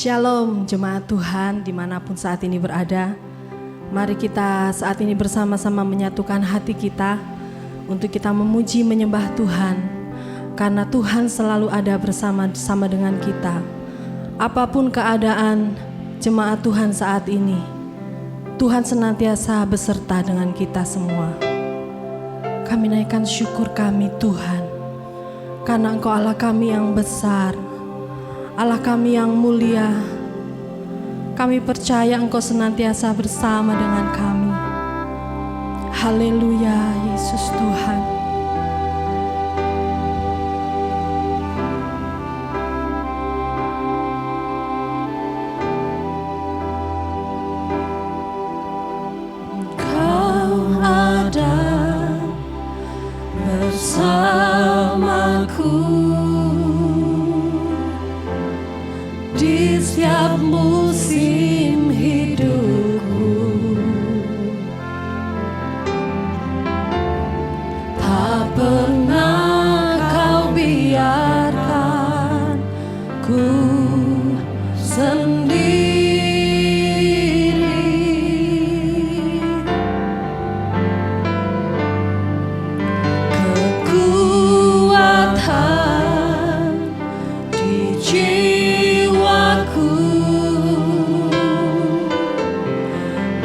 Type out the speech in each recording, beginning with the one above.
Shalom jemaat Tuhan dimanapun saat ini berada. Mari kita saat ini bersama-sama menyatukan hati kita untuk kita memuji menyembah Tuhan. Karena Tuhan selalu ada bersama-sama dengan kita. Apapun keadaan jemaat Tuhan saat ini, Tuhan senantiasa beserta dengan kita semua. Kami naikkan syukur kami Tuhan, karena Engkau Allah kami yang besar, Allah kami yang mulia. Kami percaya Engkau senantiasa bersama dengan kami. Haleluya, Yesus Tuhan. Engkau ada bersamaku di setiap musim hidupku. Tak pernah Kau biarkan ku sendiri. Kekuatan di jiwaku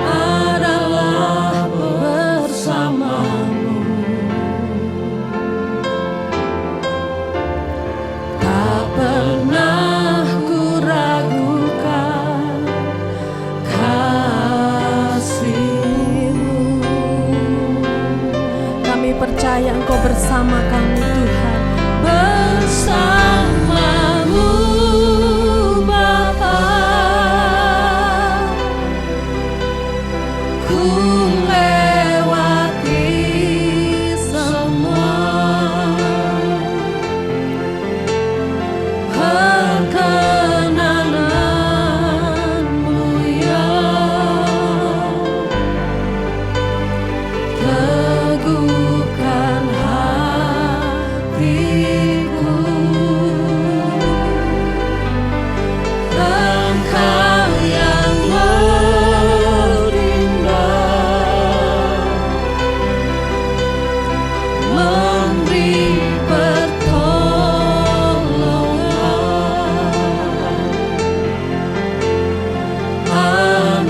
adalah bersamamu. Tak pernah ku ragukan kasih-Mu. Kami percaya Engkau bersama kami Tuhan. Bersamamu Bapa, ku lewati semua perkenanan-Mu yang teguhkan hatiku. Engkau yang berindah memberi pertolongan,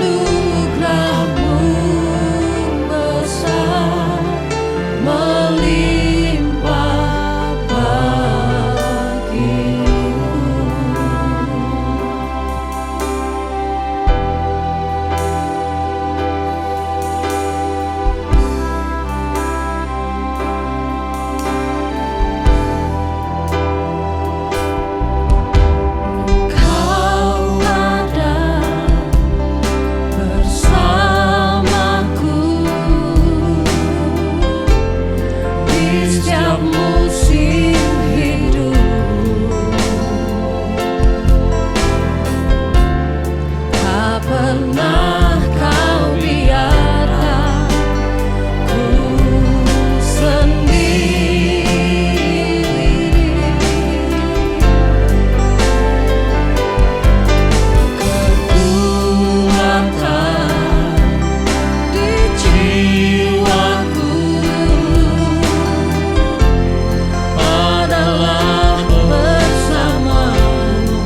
anugerah-Mu besar melimpah bagiku. Kau ada bersamaku di setiap musim hidup. Tak pernah Kau biarkan ku sendiri. Kekuatan di jiwaku adalah bersamamu.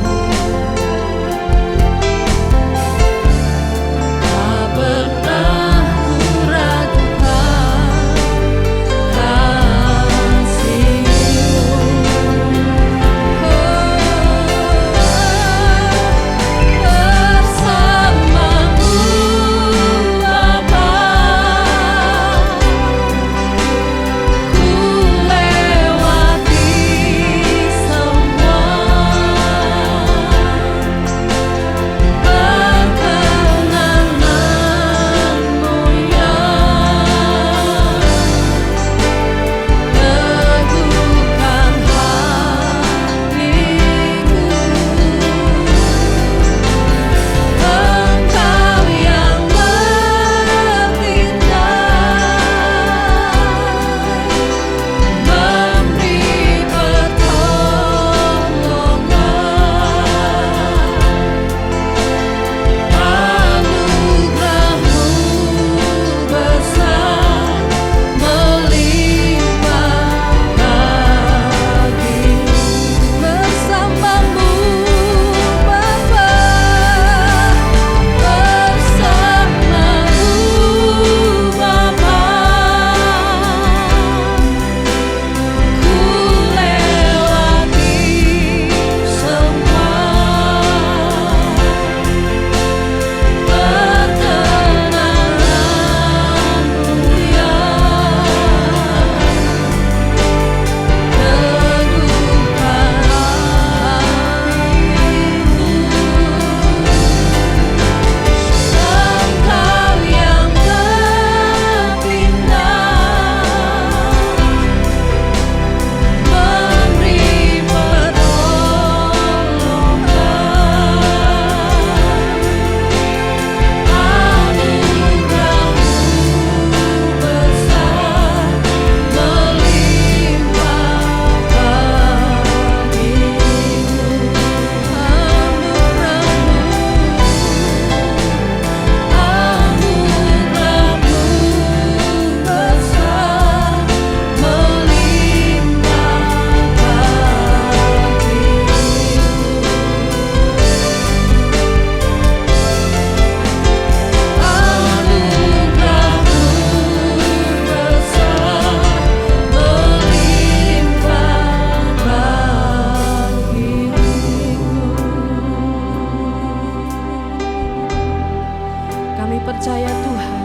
percaya Tuhan,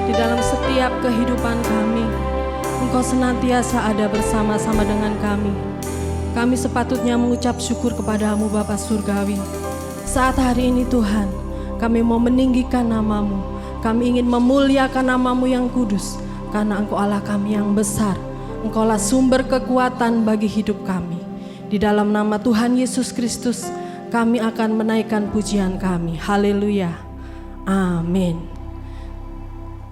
di dalam setiap kehidupan kami, Engkau senantiasa ada bersama-sama dengan kami. Kami sepatutnya mengucap syukur kepadamu Bapa Surgawi. Saat hari ini Tuhan, kami mau meninggikan nama-Mu. Kami ingin memuliakan nama-Mu yang kudus, karena Engkau Allah kami yang besar. Engkaulah sumber kekuatan bagi hidup kami. Di dalam nama Tuhan Yesus Kristus, kami akan menaikkan pujian kami. Haleluya. Amin.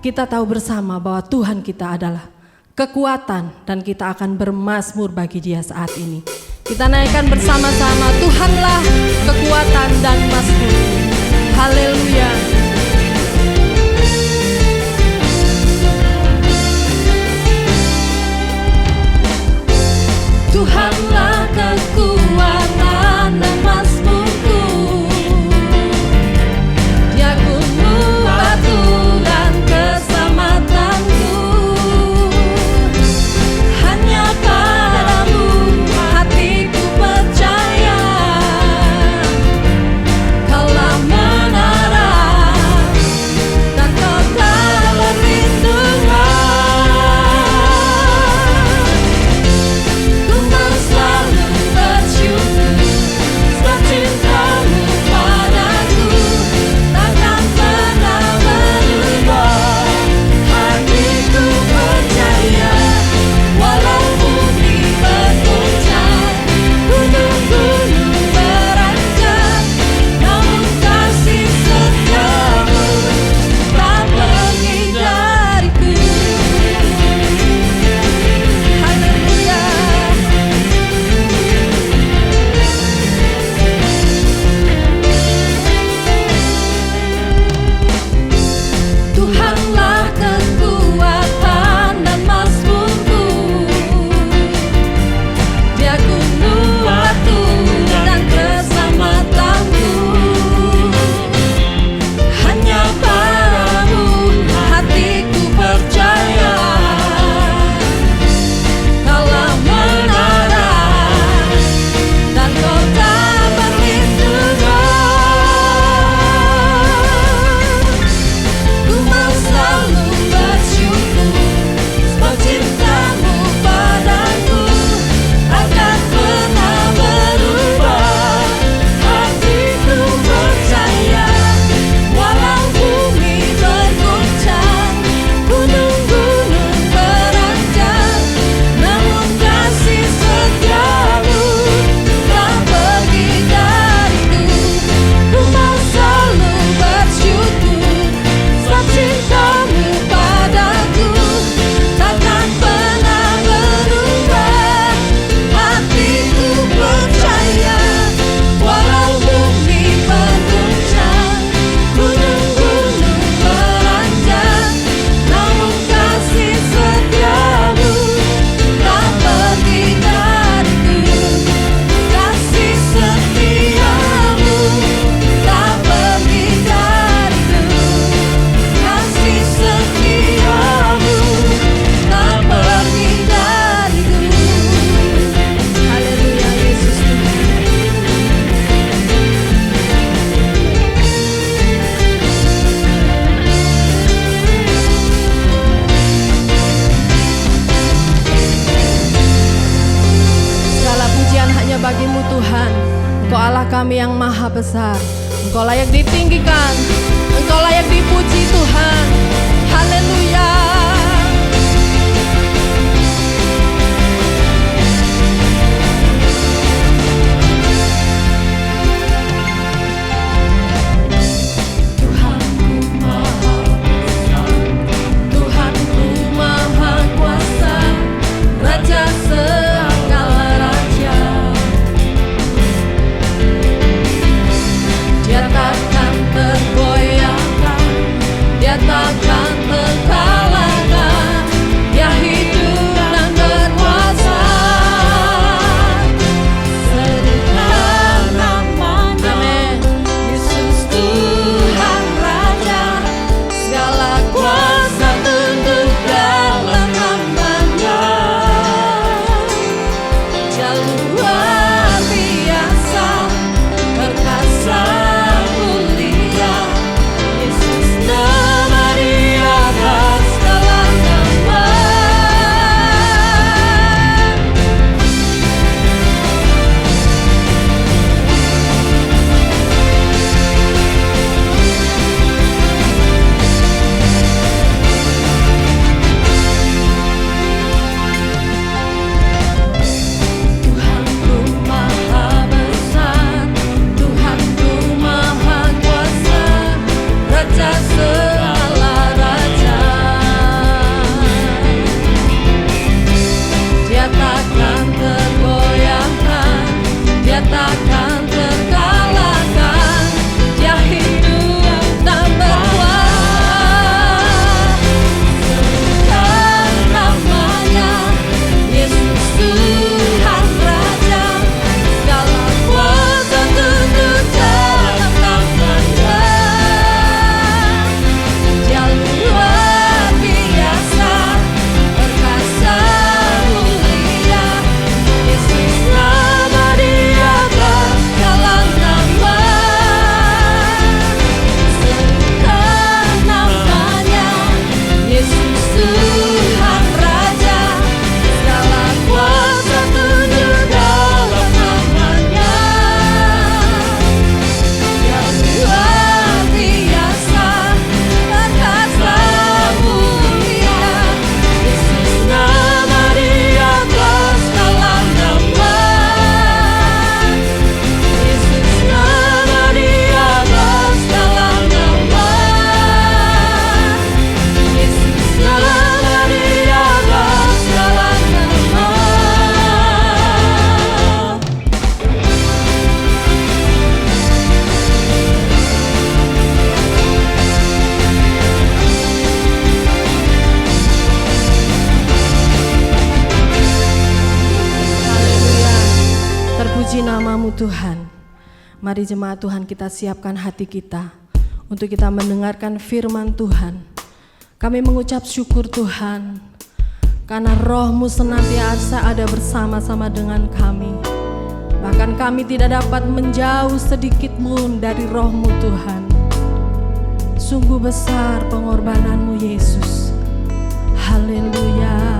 Kita tahu bersama bahwa Tuhan kita adalah kekuatan dan kita akan bermazmur bagi Dia saat ini. Kita naikkan bersama-sama, Tuhanlah kekuatan dan mazmur. Haleluya. Tuhanlah kekuatan dan mazmurku, Dia gunung batu dan keselamatanku. Hanya padamu hatiku percaya, Kaulah menara dan kota perlindungan. Ku mau selalu bersyukur sebab cintamu padaku takkan pernah berubah. Hatiku percaya, walau bumi bergoncang, gunung-gunung beranjak, namun kasih setiamu tak pergi dariku. Haleluya. Tuhanlah kekuatan dan mazmurku, Dia gunung batu dan keselamatanku. Hanya padamu hatiku percaya, Kaulah menara dan kota perlindungan. Ku mau selalu bersyukur sebab cintamu padaku takkan pernah berubah. Hatiku percaya, walau bumi bergoncang, gunung-gunung beranjak, namun kasih setiamu tak pergi dariku. Ku mau selalu bersyukur sebab cintamu padaku takkan pernah berubah. Hatiku percaya, walau bumi bergoncang, gunung-gunung beranjak, namun kasih setiamu tak pergi dariku. Kasih setiamu tak pergi dariku. Kasih setiamu tak pergi dariku. Haleluya Yesus Tuhan. Segala pujian hanya bagi-Mu Tuhan. Engkau Allah kami yang maha besar. Engkau layak ditinggikan, Engkau layak dipuji Tuhan. Haleluya. Tuhanku maha kuasa, Raja segala raja. Dia takkan tergoyah Tuhan, mari jemaat Tuhan kita siapkan hati kita untuk kita mendengarkan firman Tuhan. Kami mengucap syukur Tuhan, karena Roh-Mu senantiasa ada bersama-sama dengan kami. Bahkan kami tidak dapat menjauh sedikit pun dari Roh-Mu Tuhan. Sungguh besar pengorbanan-Mu Yesus. Haleluya.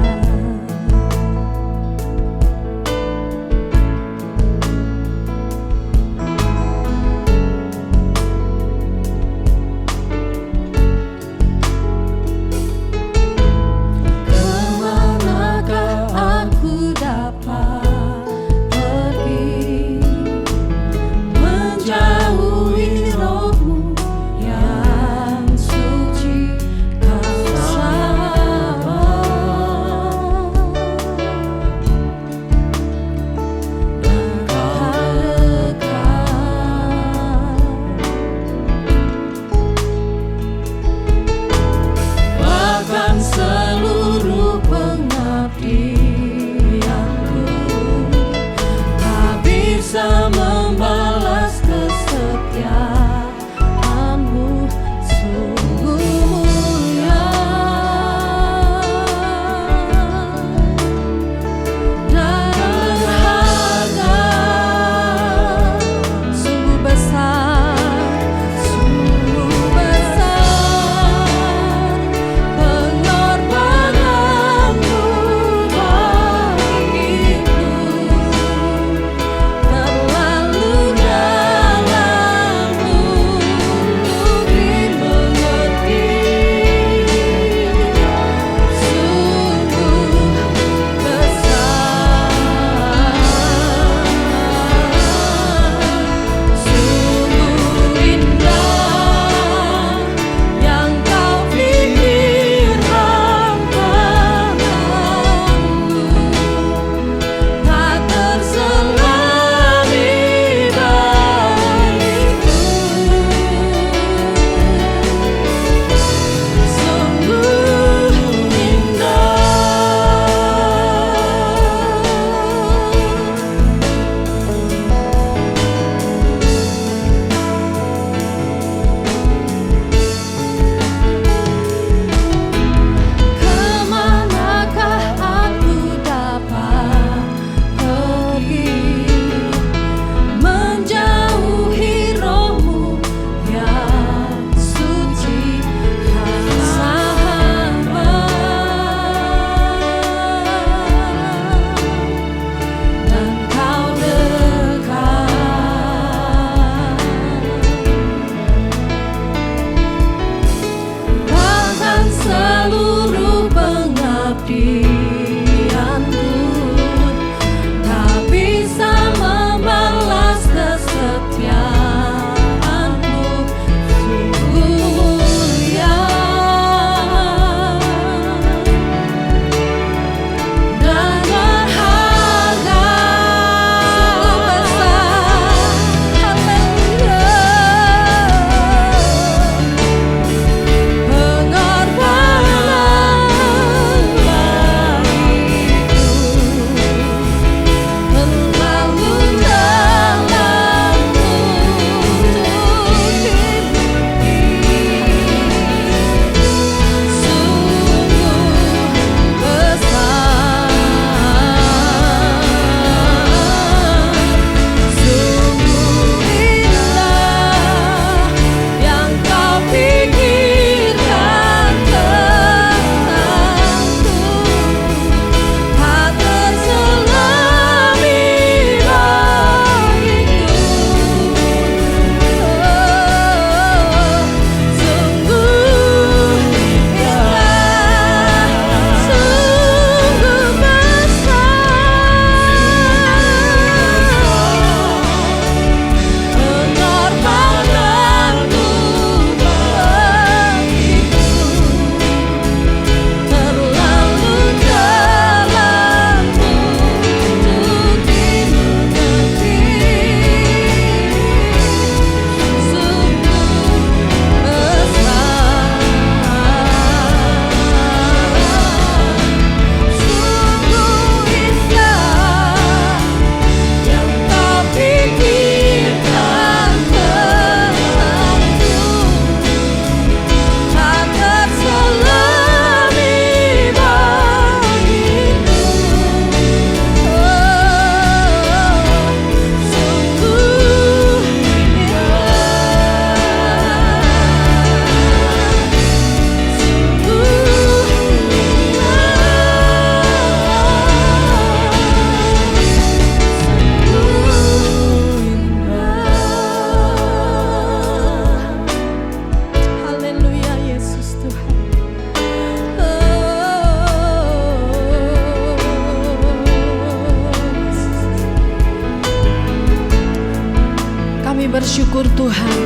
bersyukur Tuhan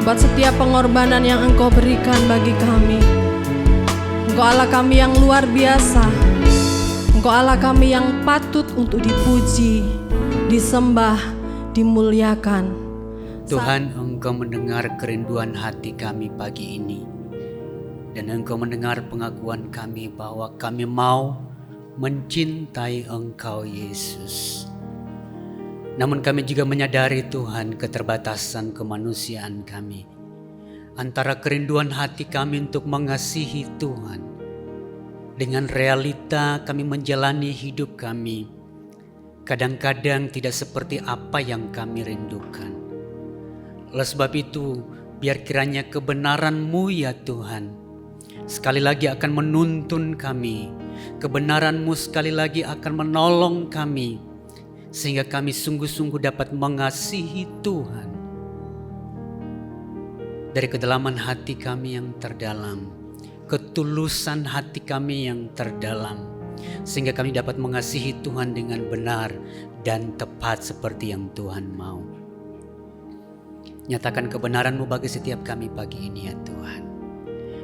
buat setiap pengorbanan yang Engkau berikan bagi kami. Engkau Allah kami yang luar biasa. Engkau Allah kami yang patut untuk dipuji, disembah, dimuliakan. Tuhan, Engkau mendengar kerinduan hati kami pagi ini. Dan Engkau mendengar pengakuan kami bahwa kami mau mencintai Engkau Yesus. Namun kami juga menyadari Tuhan keterbatasan kemanusiaan kami. Antara kerinduan hati kami untuk mengasihi Tuhan dengan realita kami menjalani hidup kami, kadang-kadang tidak seperti apa yang kami rindukan. Oleh sebab itu, biar kiranya kebenaran-Mu ya Tuhan sekali lagi akan menuntun kami. Kebenaran-Mu sekali lagi akan menolong kami, sehingga kami sungguh-sungguh dapat mengasihi Tuhan dari kedalaman hati kami yang terdalam, ketulusan hati kami yang terdalam, sehingga kami dapat mengasihi Tuhan dengan benar dan tepat seperti yang Tuhan mau. Nyatakan kebenaran-Mu bagi setiap kami pagi ini ya Tuhan.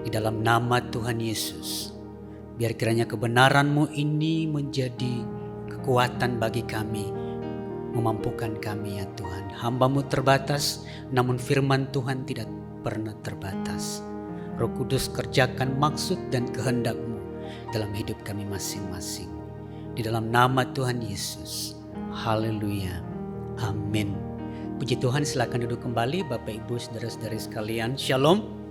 Di dalam nama Tuhan Yesus, biar kiranya kebenaran-Mu ini menjadi kekuatan bagi kami, memampukan kami ya Tuhan. Hamba-Mu terbatas, namun firman Tuhan tidak pernah terbatas. Roh Kudus kerjakan maksud dan kehendak-Mu dalam hidup kami masing-masing. Di dalam nama Tuhan Yesus. Haleluya. Amin. Puji Tuhan, silakan duduk kembali Bapak Ibu saudara-saudari sekalian. Shalom.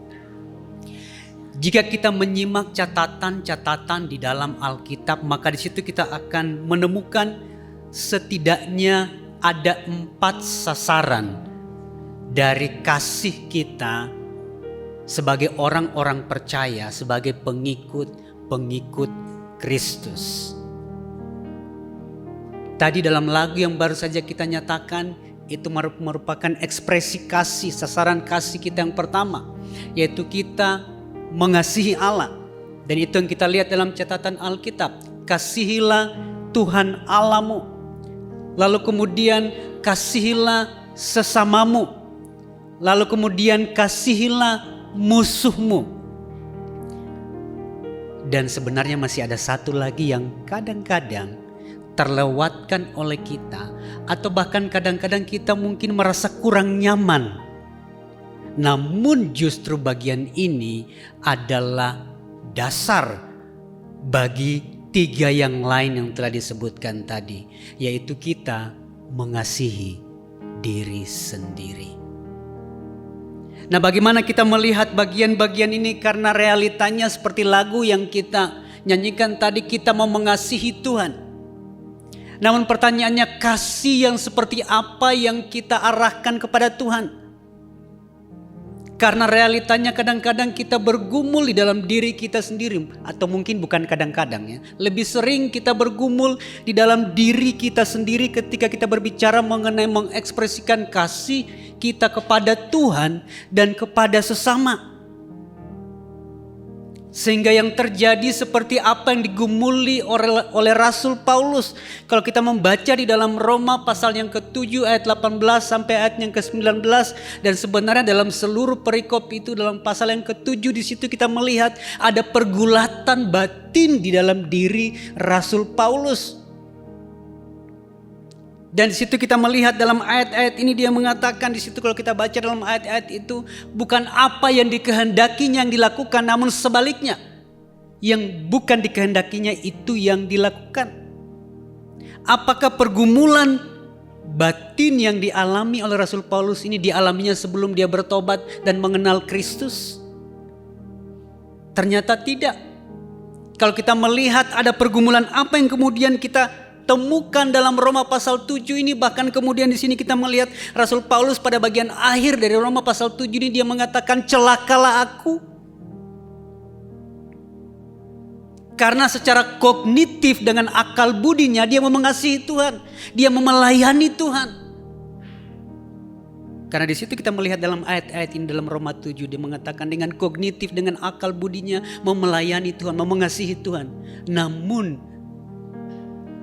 Jika kita menyimak catatan-catatan di dalam Alkitab, maka di situ kita akan menemukan setidaknya ada 4 sasaran dari kasih kita sebagai orang-orang percaya, sebagai pengikut Kristus. Tadi dalam lagu yang baru saja kita nyatakan, itu merupakan ekspresi kasih, sasaran kasih kita yang pertama, yaitu kita mengasihi Allah. Dan itu yang kita lihat dalam catatan Alkitab. Kasihilah Tuhan Allahmu. Lalu kemudian kasihilah sesamamu. Lalu kemudian kasihilah musuhmu. Dan sebenarnya masih ada satu lagi yang kadang-kadang terlewatkan oleh kita, atau bahkan kadang-kadang kita mungkin merasa kurang nyaman. Namun justru bagian ini adalah dasar bagi 3 yang lain yang telah disebutkan tadi, yaitu kita mengasihi diri sendiri. Nah, bagaimana kita melihat bagian-bagian ini? Karena realitanya seperti lagu yang kita nyanyikan tadi, kita mau mengasihi Tuhan. Namun pertanyaannya, kasih yang seperti apa yang kita arahkan kepada Tuhan? Karena realitanya kadang-kadang kita bergumul di dalam diri kita sendiri. Atau mungkin bukan kadang-kadang ya. Lebih sering kita bergumul di dalam diri kita sendiri ketika kita berbicara mengenai mengekspresikan kasih kita kepada Tuhan dan kepada sesama. Sehingga yang terjadi seperti apa yang digumuli oleh Rasul Paulus. Kalau kita membaca di dalam Roma pasal yang ke-7 ayat 18 sampai ayat yang ke-19. Dan sebenarnya dalam seluruh perikop itu, dalam pasal yang ke-7 di situ kita melihat ada pergulatan batin di dalam diri Rasul Paulus. Dan di situ kita melihat dalam ayat-ayat ini dia mengatakan di situ, kalau kita baca dalam ayat-ayat itu, bukan apa yang dikehendakinya yang dilakukan, namun sebaliknya, yang bukan dikehendakinya itu yang dilakukan. Apakah pergumulan batin yang dialami oleh Rasul Paulus ini dialaminya sebelum dia bertobat dan mengenal Kristus? Ternyata tidak. Kalau kita melihat ada pergumulan apa yang kemudian kita temukan dalam Roma pasal 7 ini, bahkan kemudian di sini kita melihat Rasul Paulus pada bagian akhir dari Roma pasal 7 ini dia mengatakan, celakalah aku. Karena secara kognitif dengan akal budinya dia mau mengasihi Tuhan, dia mau melayani Tuhan. Karena di situ kita melihat dalam ayat-ayat ini dalam Roma 7 dia mengatakan dengan kognitif, dengan akal budinya mau melayani Tuhan, mau mengasihi Tuhan. Namun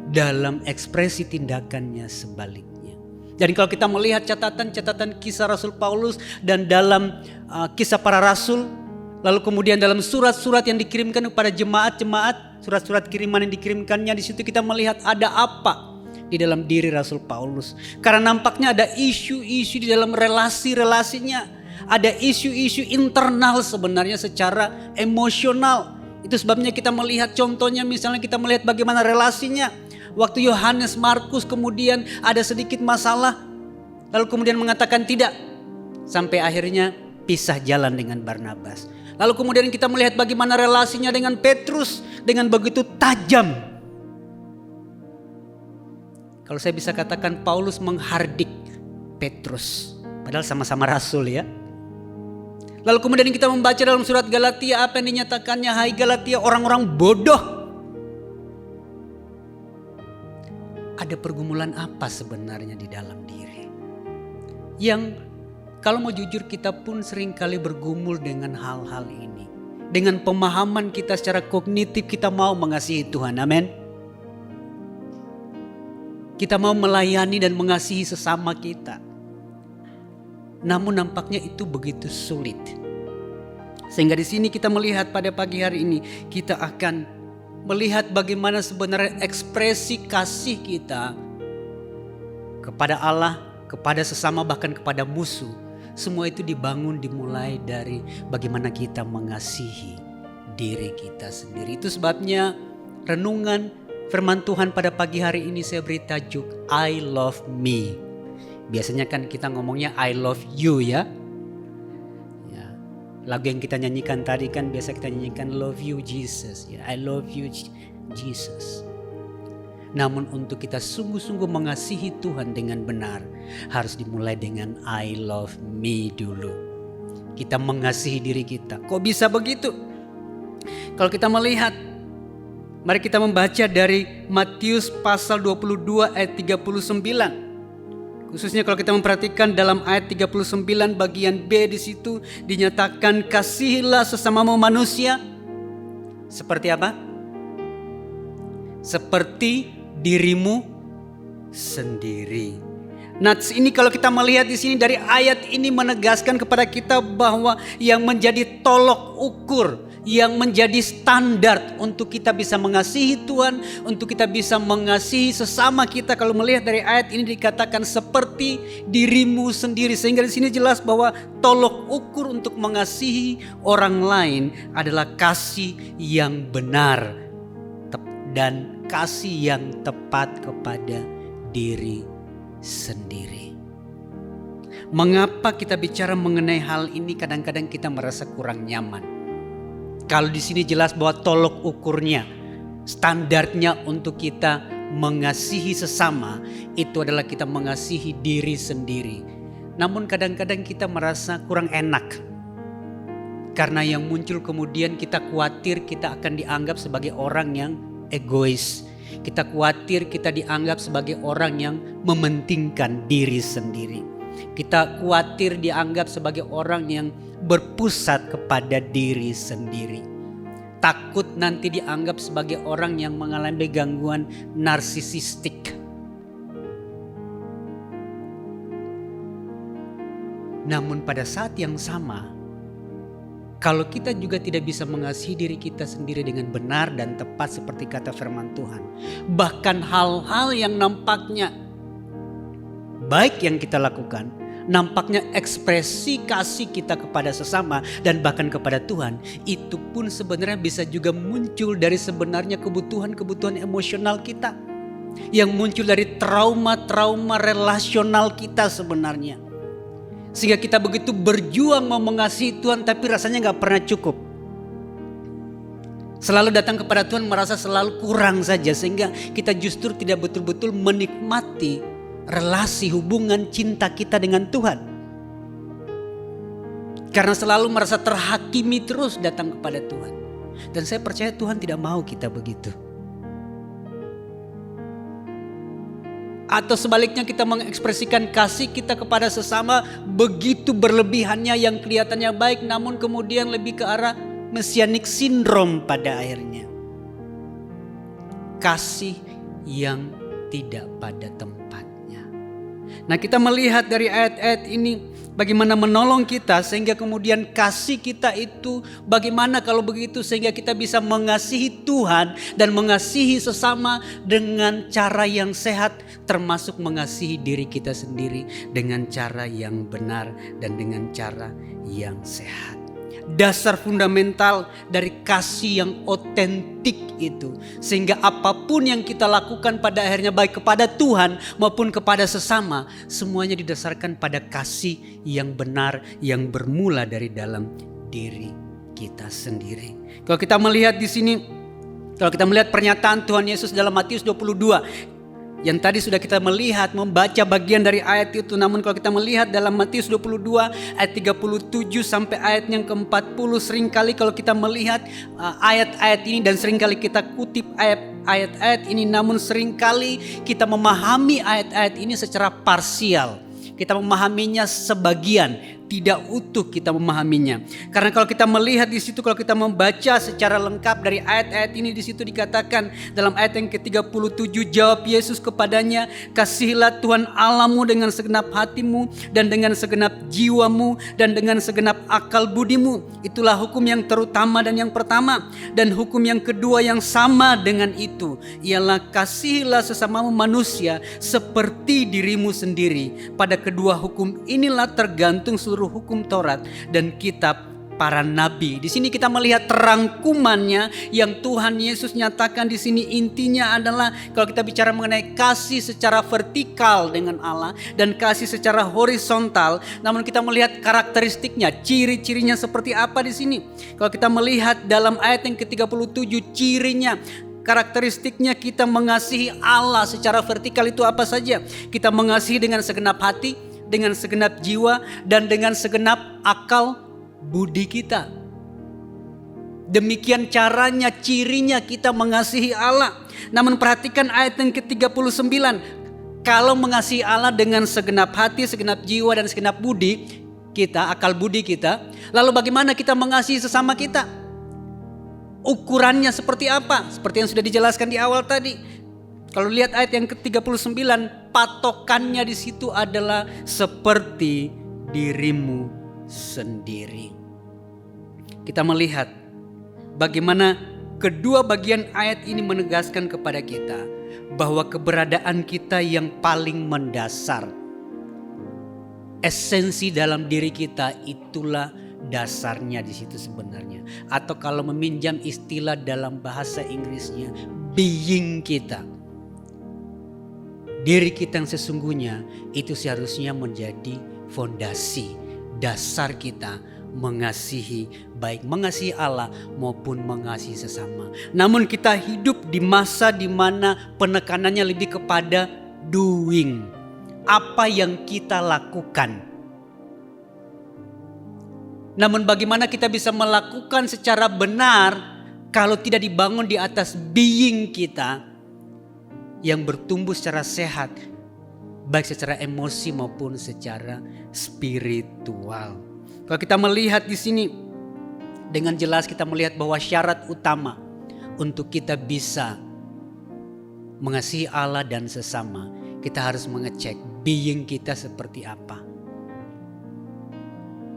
dalam ekspresi tindakannya sebaliknya. Dan kalau kita melihat catatan-catatan kisah Rasul Paulus dan dalam kisah para rasul, lalu kemudian dalam surat-surat yang dikirimkan kepada jemaat-jemaat, surat-surat kiriman yang dikirimkannya, di situ kita melihat ada apa di dalam diri Rasul Paulus. Karena nampaknya ada isu-isu di dalam relasi-relasinya, ada isu-isu internal sebenarnya secara emosional. Itu sebabnya kita melihat contohnya, misalnya kita melihat bagaimana relasinya. Waktu Yohanes Markus kemudian ada sedikit masalah, lalu kemudian mengatakan tidak, sampai akhirnya pisah jalan dengan Barnabas. Lalu kemudian kita melihat bagaimana relasinya dengan Petrus dengan begitu tajam. Kalau saya bisa katakan Paulus menghardik Petrus, padahal sama-sama rasul ya. Lalu kemudian kita membaca dalam surat Galatia apa yang dinyatakannya, hai Galatia orang-orang bodoh. Ada pergumulan apa sebenarnya di dalam diri? Yang kalau mau jujur kita pun seringkali bergumul dengan hal-hal ini. Dengan pemahaman kita secara kognitif kita mau mengasihi Tuhan, amin. Kita mau melayani dan mengasihi sesama kita. Namun nampaknya itu begitu sulit. Sehingga di sini kita melihat pada pagi hari ini kita akan melihat bagaimana sebenarnya ekspresi kasih kita kepada Allah, kepada sesama, bahkan kepada musuh. Semua itu dimulai dari bagaimana kita mengasihi diri kita sendiri. Itu sebabnya renungan firman Tuhan pada pagi hari ini saya beri tajuk I love me. Biasanya kan kita ngomongnya I love you ya. Lagu yang kita nyanyikan tadi kan biasa kita nyanyikan Love You Jesus, ya, I love you Jesus. Namun untuk kita sungguh-sungguh mengasihi Tuhan dengan benar harus dimulai dengan I love me dulu. Kita mengasihi diri kita. Kok bisa begitu? Kalau kita melihat, mari kita membaca dari Matius pasal 22 ayat 39. Khususnya kalau kita memperhatikan dalam ayat 39 bagian B di situ dinyatakan kasihilah sesamamu manusia seperti apa? Seperti dirimu sendiri. Nah, ini kalau kita melihat di sini dari ayat ini menegaskan kepada kita bahwa yang menjadi tolok ukur, yang menjadi standar untuk kita bisa mengasihi Tuhan, untuk kita bisa mengasihi sesama kita. Kalau melihat dari ayat ini dikatakan seperti dirimu sendiri, sehingga di sini jelas bahwa tolok ukur untuk mengasihi orang lain adalah kasih yang benar dan kasih yang tepat kepada diri sendiri. Mengapa kita bicara mengenai hal ini? Kadang-kadang kita merasa kurang nyaman. Kalau di sini jelas bahwa tolok ukurnya, standarnya untuk kita mengasihi sesama itu adalah kita mengasihi diri sendiri. Namun kadang-kadang kita merasa kurang enak. Karena yang muncul kemudian kita khawatir kita akan dianggap sebagai orang yang egois. Kita khawatir kita dianggap sebagai orang yang mementingkan diri sendiri. Kita khawatir dianggap sebagai orang yang berpusat kepada diri sendiri. Takut nanti dianggap sebagai orang yang mengalami gangguan narsisistik. Namun pada saat yang sama, kalau kita juga tidak bisa mengasihi diri kita sendiri dengan benar dan tepat seperti kata firman Tuhan, bahkan hal-hal yang nampaknya baik yang kita lakukan, nampaknya ekspresi kasih kita kepada sesama dan bahkan kepada Tuhan, itu pun sebenarnya bisa juga muncul dari sebenarnya kebutuhan-kebutuhan emosional kita, yang muncul dari trauma-trauma relasional kita sebenarnya. Sehingga kita begitu berjuang mau mengasihi Tuhan tapi rasanya gak pernah cukup. Selalu datang kepada Tuhan merasa selalu kurang saja, sehingga kita justru tidak betul-betul menikmati relasi hubungan cinta kita dengan Tuhan. Karena selalu merasa terhakimi terus datang kepada Tuhan. Dan saya percaya Tuhan tidak mau kita begitu. Atau sebaliknya kita mengekspresikan kasih kita kepada sesama begitu berlebihannya yang kelihatannya baik, namun kemudian lebih ke arah messianic syndrome pada akhirnya. Kasih yang tidak pada tempatnya. Nah, kita melihat dari ayat-ayat ini bagaimana menolong kita sehingga kemudian kasih kita itu bagaimana kalau begitu sehingga kita bisa mengasihi Tuhan dan mengasihi sesama dengan cara yang sehat, termasuk mengasihi diri kita sendiri dengan cara yang benar dan dengan cara yang sehat. Dasar fundamental dari kasih yang otentik itu, sehingga apapun yang kita lakukan pada akhirnya baik kepada Tuhan maupun kepada sesama, semuanya didasarkan pada kasih yang benar yang bermula dari dalam diri kita sendiri. Kalau kita melihat di sini, kalau kita melihat pernyataan Tuhan Yesus dalam Matius 22 yang tadi sudah kita melihat, membaca bagian dari ayat itu. Namun kalau kita melihat dalam Matius 22 ayat 37 sampai ayat yang ke-40, seringkali kalau kita melihat ayat-ayat ini dan seringkali kita kutip ayat-ayat ini, namun seringkali kita memahami ayat-ayat ini secara parsial. Kita memahaminya sebagian, tidak utuh kita memahaminya. Karena kalau kita melihat di situ, kalau kita membaca secara lengkap dari ayat-ayat ini, di situ dikatakan dalam ayat yang ke-37, jawab Yesus kepadanya, kasihilah Tuhan Allahmu dengan segenap hatimu dan dengan segenap jiwamu dan dengan segenap akal budimu. Itulah hukum yang terutama dan yang pertama. Dan hukum yang kedua yang sama dengan itu ialah kasihilah sesamamu manusia seperti dirimu sendiri. Pada kedua hukum inilah tergantung seluruh hukum Taurat dan kitab para nabi. Di sini kita melihat rangkumannya yang Tuhan Yesus nyatakan di sini. Intinya adalah kalau kita bicara mengenai kasih secara vertikal dengan Allah dan kasih secara horizontal, namun kita melihat karakteristiknya, ciri-cirinya seperti apa di sini. Kalau kita melihat dalam ayat yang ke-37, cirinya, karakteristiknya kita mengasihi Allah secara vertikal itu apa saja? Kita mengasihi dengan segenap hati, dengan segenap jiwa, dan dengan segenap akal budi kita. Demikian caranya, cirinya kita mengasihi Allah. Namun perhatikan ayat yang ke-39. Kalau mengasihi Allah dengan segenap hati, segenap jiwa, dan segenap budi kita, akal budi kita, lalu bagaimana kita mengasihi sesama kita? Ukurannya seperti apa? Seperti yang sudah dijelaskan di awal tadi. Kalau lihat ayat yang ke-39, patokannya di situ adalah seperti dirimu sendiri. Kita melihat bagaimana kedua bagian ayat ini menegaskan kepada kita bahwa keberadaan kita yang paling mendasar, esensi dalam diri kita, itulah dasarnya di situ sebenarnya. Atau kalau meminjam istilah dalam bahasa Inggrisnya, being kita. Diri kita yang sesungguhnya itu seharusnya menjadi fondasi, dasar kita mengasihi, baik mengasihi Allah maupun mengasihi sesama. Namun kita hidup di masa di mana penekanannya lebih kepada doing. Apa yang kita lakukan. Namun bagaimana kita bisa melakukan secara benar kalau tidak dibangun di atas being kita yang bertumbuh secara sehat, baik secara emosi maupun secara spiritual. Kalau kita melihat di sini dengan jelas, kita melihat bahwa syarat utama untuk kita bisa mengasihi Allah dan sesama, kita harus mengecek being kita seperti apa.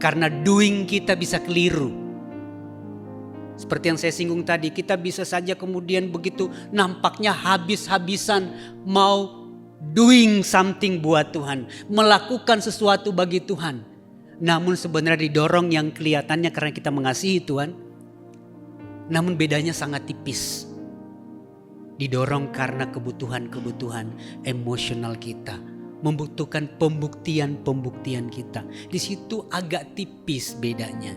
Karena doing kita bisa keliru. Seperti yang saya singgung tadi, kita bisa saja kemudian begitu nampaknya habis-habisan mau doing something buat Tuhan, melakukan sesuatu bagi Tuhan. Namun sebenarnya didorong yang kelihatannya karena kita mengasihi Tuhan, namun bedanya sangat tipis. Didorong karena kebutuhan-kebutuhan emosional kita, membutuhkan pembuktian kita. Di situ agak tipis bedanya.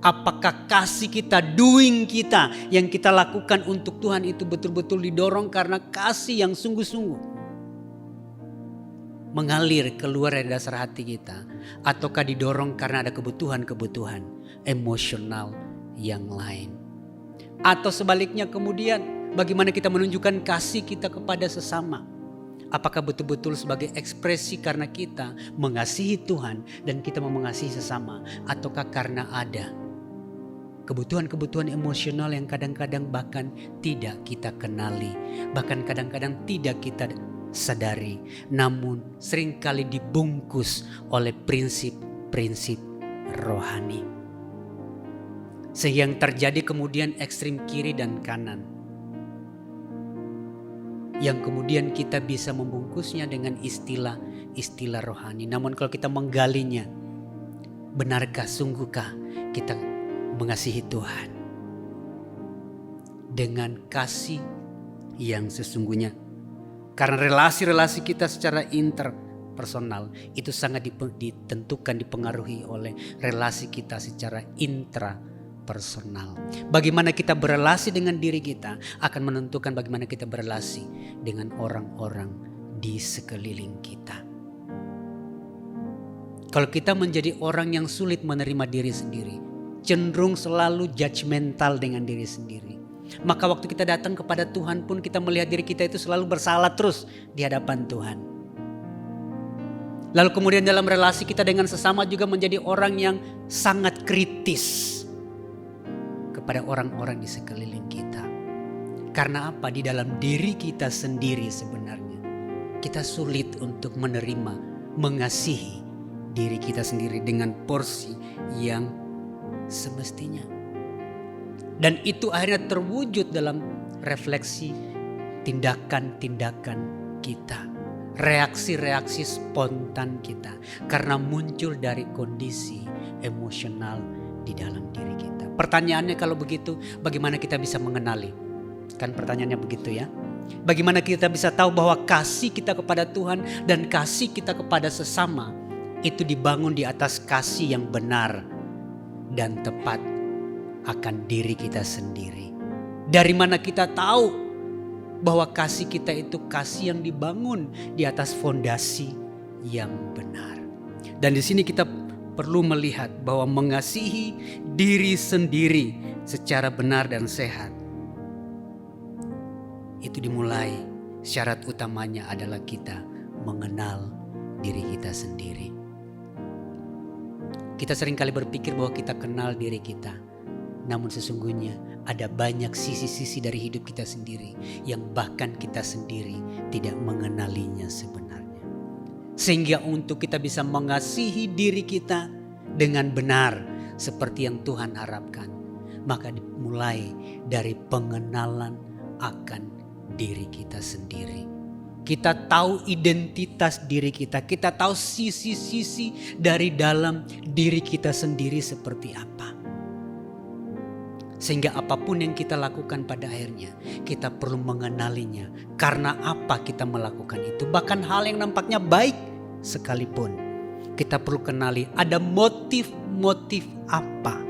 Apakah kasih kita, doing kita yang kita lakukan untuk Tuhan itu betul-betul didorong karena kasih yang sungguh-sungguh mengalir keluar dari dasar hati kita, ataukah didorong karena ada kebutuhan-kebutuhan emosional yang lain? Atau sebaliknya kemudian bagaimana kita menunjukkan kasih kita kepada sesama? Apakah betul-betul sebagai ekspresi karena kita mengasihi Tuhan dan kita mau mengasihi sesama, ataukah karena ada kebutuhan-kebutuhan emosional yang kadang-kadang bahkan tidak kita kenali, bahkan kadang-kadang tidak kita sadari, namun seringkali dibungkus oleh prinsip-prinsip rohani. Sehingga yang terjadi kemudian ekstrim kiri dan kanan, yang kemudian kita bisa membungkusnya dengan istilah rohani. Namun kalau kita menggalinya, benarkah, sungguhkah kita mengasihi Tuhan dengan kasih yang sesungguhnya? Karena relasi-relasi kita secara interpersonal itu sangat ditentukan, dipengaruhi oleh relasi kita secara intrapersonal. Bagaimana kita berelasi dengan diri kita akan menentukan bagaimana kita berelasi dengan orang-orang di sekeliling kita. Kalau kita menjadi orang yang sulit menerima diri sendiri, cenderung selalu judgmental dengan diri sendiri, maka waktu kita datang kepada Tuhan pun kita melihat diri kita itu selalu bersalah terus di hadapan Tuhan. Lalu kemudian dalam relasi kita dengan sesama juga menjadi orang yang sangat kritis kepada orang-orang di sekeliling kita. Karena apa? Di dalam diri kita sendiri sebenarnya kita sulit untuk menerima, mengasihi diri kita sendiri dengan porsi yang semestinya. Dan itu akhirnya terwujud dalam refleksi tindakan-tindakan kita, reaksi-reaksi spontan kita, karena muncul dari kondisi emosional di dalam diri kita. Pertanyaannya kalau begitu, bagaimana kita bisa mengenali? Kan pertanyaannya begitu ya. Bagaimana kita bisa tahu bahwa kasih kita kepada Tuhan dan kasih kita kepada sesama itu dibangun di atas kasih yang benar dan tepat akan diri kita sendiri. Dari mana kita tahu bahwa kasih kita itu kasih yang dibangun di atas fondasi yang benar. Dan di sini kita perlu melihat bahwa mengasihi diri sendiri secara benar dan sehat itu dimulai, syarat utamanya adalah kita mengenal diri kita sendiri. Kita seringkali berpikir bahwa kita kenal diri kita, namun sesungguhnya ada banyak sisi-sisi dari hidup kita sendiri yang bahkan kita sendiri tidak mengenalinya sebenarnya. Sehingga untuk kita bisa mengasihi diri kita dengan benar seperti yang Tuhan harapkan, maka dimulai dari pengenalan akan diri kita sendiri. Kita tahu identitas diri kita, kita tahu sisi-sisi dari dalam diri kita sendiri seperti apa. Sehingga apapun yang kita lakukan pada akhirnya kita perlu mengenalinya. Karena apa kita melakukan itu? Bahkan hal yang nampaknya baik sekalipun, kita perlu kenali ada motif-motif apa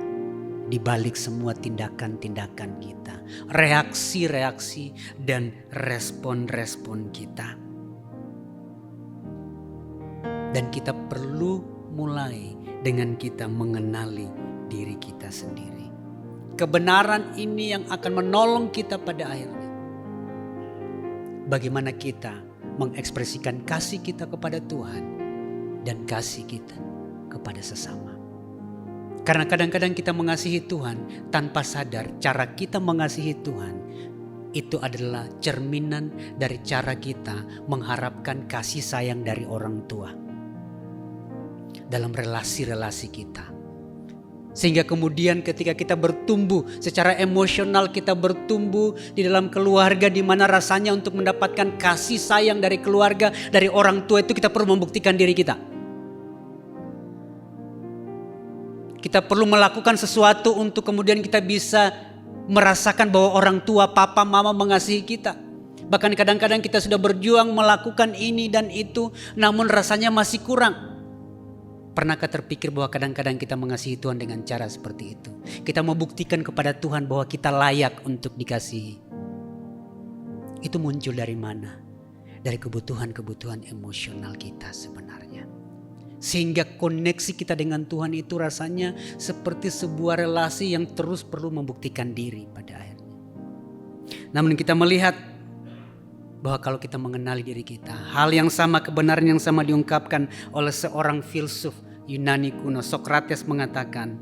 di balik semua tindakan-tindakan kita, reaksi-reaksi dan respon-respon kita. Dan kita perlu mulai dengan kita mengenali diri kita sendiri. Kebenaran ini yang akan menolong kita pada akhirnya. Bagaimana kita mengekspresikan kasih kita kepada Tuhan dan kasih kita kepada sesama. Karena kadang-kadang kita mengasihi Tuhan tanpa sadar cara kita mengasihi Tuhan itu adalah cerminan dari cara kita mengharapkan kasih sayang dari orang tua dalam relasi-relasi kita. Sehingga kemudian ketika kita bertumbuh secara emosional, kita bertumbuh di dalam keluarga di mana rasanya untuk mendapatkan kasih sayang dari keluarga, dari orang tua itu kita perlu membuktikan diri kita. Kita perlu melakukan sesuatu untuk kemudian kita bisa merasakan bahwa orang tua, papa, mama mengasihi kita. Bahkan kadang-kadang kita sudah berjuang melakukan ini dan itu, namun rasanya masih kurang. Pernahkah terpikir bahwa kadang-kadang kita mengasihi Tuhan dengan cara seperti itu? Kita membuktikan kepada Tuhan bahwa kita layak untuk dikasihi. Itu muncul dari mana? Dari kebutuhan-kebutuhan emosional kita sebenarnya. Sehingga koneksi kita dengan Tuhan itu rasanya seperti sebuah relasi yang terus perlu membuktikan diri pada akhirnya. Namun kita melihat bahwa kalau kita mengenali diri kita, hal yang sama, kebenaran yang sama diungkapkan oleh seorang filsuf Yunani kuno. Sokrates mengatakan,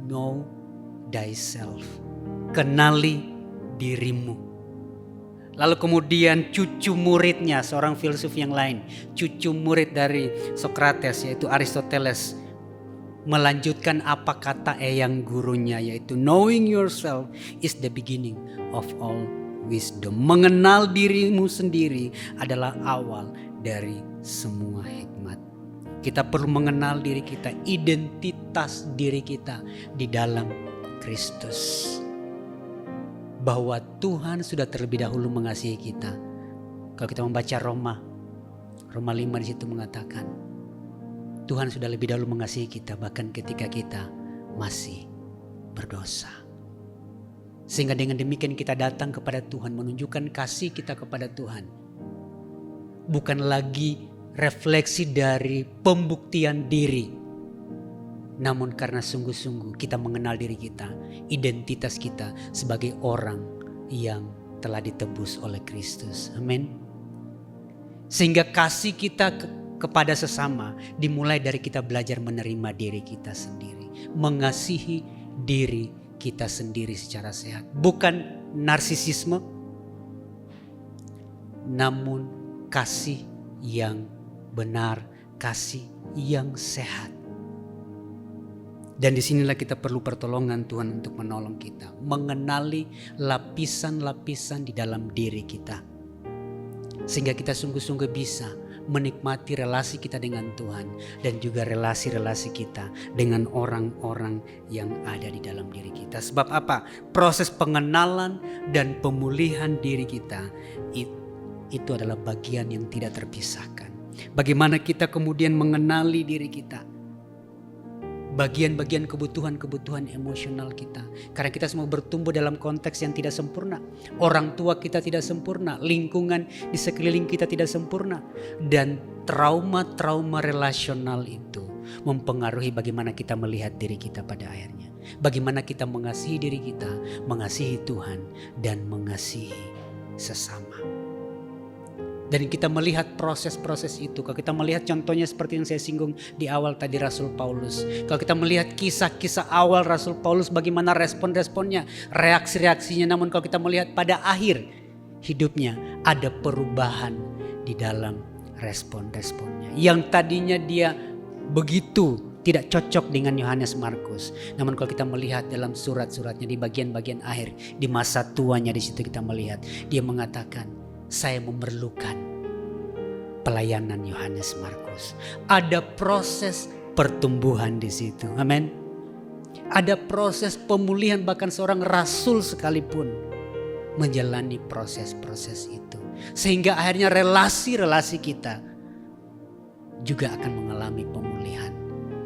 know thyself. Kenali dirimu. Lalu kemudian cucu muridnya, seorang filsuf yang lain, cucu murid dari Sokrates yaitu Aristoteles, melanjutkan apa kata eyang gurunya, yaitu knowing yourself is the beginning of all wisdom. Mengenal dirimu sendiri adalah awal dari semua hikmat. Kita perlu mengenal diri kita, identitas diri kita di dalam Kristus. Bahwa Tuhan sudah terlebih dahulu mengasihi kita. Kalau kita membaca Roma 5 di situ mengatakan Tuhan sudah lebih dahulu mengasihi kita bahkan ketika kita masih berdosa. Sehingga dengan demikian kita datang kepada Tuhan, menunjukkan kasih kita kepada Tuhan. Bukan lagi refleksi dari pembuktian diri, namun karena sungguh-sungguh kita mengenal diri kita, identitas kita sebagai orang yang telah ditebus oleh Kristus. Amin. Sehingga kasih kita kepada sesama dimulai dari kita belajar menerima diri kita sendiri, mengasihi diri kita sendiri secara sehat. Bukan narsisisme, namun kasih yang benar, kasih yang sehat. Dan disinilah kita perlu pertolongan Tuhan untuk menolong kita, mengenali lapisan-lapisan di dalam diri kita, sehingga kita sungguh-sungguh bisa menikmati relasi kita dengan Tuhan dan juga relasi-relasi kita dengan orang-orang yang ada di dalam diri kita. Sebab apa? Proses pengenalan dan pemulihan diri kita itu adalah bagian yang tidak terpisahkan. Bagaimana kita kemudian mengenali diri kita, bagian-bagian kebutuhan emosional kita. Karena kita semua bertumbuh dalam konteks yang tidak sempurna. Orang tua kita tidak sempurna, lingkungan di sekeliling kita tidak sempurna. Dan trauma-trauma relasional itu mempengaruhi bagaimana kita melihat diri kita pada akhirnya. Bagaimana kita mengasihi diri kita, mengasihi Tuhan, dan mengasihi sesama. Dan kita melihat proses-proses itu. Kalau kita melihat contohnya seperti yang saya singgung di awal tadi, Rasul Paulus. Kalau kita melihat kisah-kisah awal Rasul Paulus, bagaimana respon-responnya, reaksi-reaksinya. Namun kalau kita melihat pada akhir hidupnya, ada perubahan di dalam respon-responnya. Yang tadinya dia begitu tidak cocok dengan Yohanes Markus. Namun kalau kita melihat dalam surat-suratnya di bagian-bagian akhir, di masa tuanya di situ kita melihat dia mengatakan, saya memerlukan pelayanan Yohanes Markus. Ada proses pertumbuhan di situ. Amin. Ada proses pemulihan, bahkan seorang rasul sekalipun menjalani proses-proses itu. Sehingga akhirnya relasi-relasi kita juga akan mengalami pemulihan.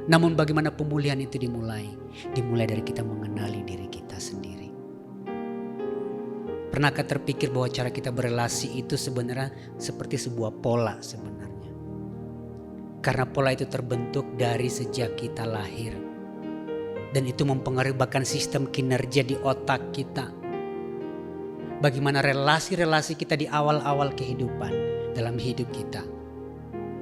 Namun bagaimana pemulihan itu dimulai? Dimulai dari kita mengenali diri kita sendiri. Pernahkah terpikir bahwa cara kita berelasi itu sebenarnya seperti sebuah pola sebenarnya? Karena pola itu terbentuk dari sejak kita lahir. Dan itu mempengaruhi bahkan sistem kinerja di otak kita. Bagaimana relasi-relasi kita di awal-awal kehidupan dalam hidup kita.